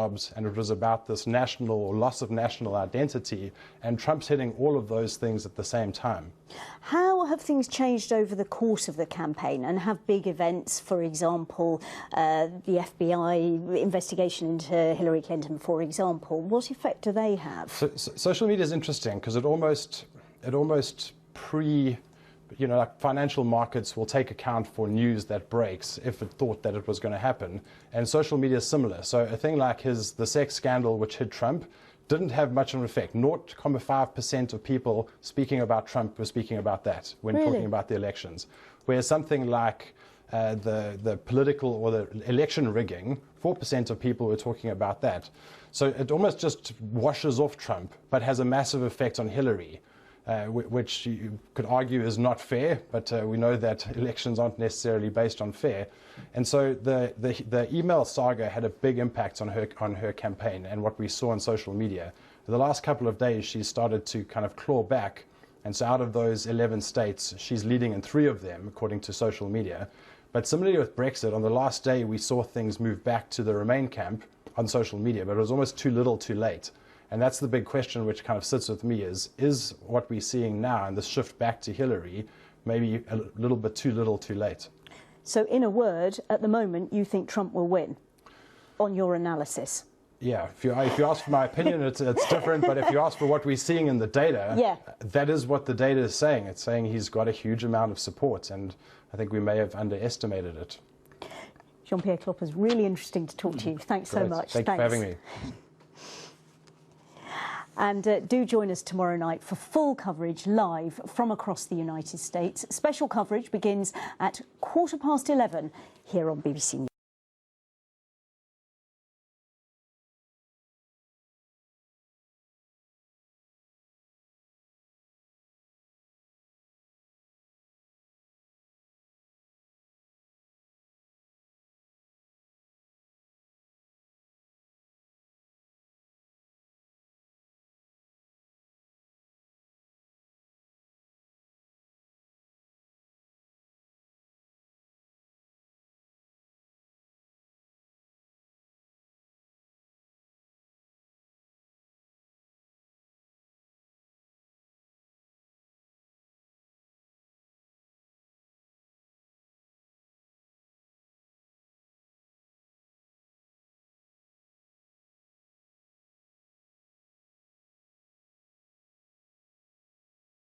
jobs, and it was about this national or loss of national identity, and Trump's hitting all of those things at the same time. How have things changed over the course of the campaign, and have big events, for example, the FBI investigation into Hillary Clinton, for example, what effect do they have? Social media is interesting because it almost like financial markets will take account for news that breaks if it thought that it was going to happen, and social media is similar. So a thing like the sex scandal which hit Trump didn't have much of an effect. 0.5% of people speaking about Trump were speaking about that when talking about the elections, whereas something like the political or the election rigging, 4% of people were talking about that. So it almost just washes off Trump, but has a massive effect on Hillary. Which you could argue is not fair, but we know that elections aren't necessarily based on fair. And so the email saga had a big impact on her campaign and what we saw on social media. The last couple of days, she started to kind of claw back. And so out of those 11 states, she's leading in 3 of them, according to social media. But similarly with Brexit, on the last day, we saw things move back to the Remain camp on social media, but it was almost too little too late. And that's the big question which kind of sits with me is what we're seeing now and the shift back to Hillary maybe a little bit too little too late? So in a word, at the moment, you think Trump will win, on your analysis? Yeah, if you ask for my opinion, it's different, but if you ask for what we're seeing in the data, that is what the data is saying. It's saying he's got a huge amount of support, and I think we may have underestimated it. Jean-Pierre Kloppers, really interesting to talk to you. Thanks so much. Thanks for having me. And do join us tomorrow night for full coverage live from across the United States. Special coverage begins at 11:15 here on BBC News.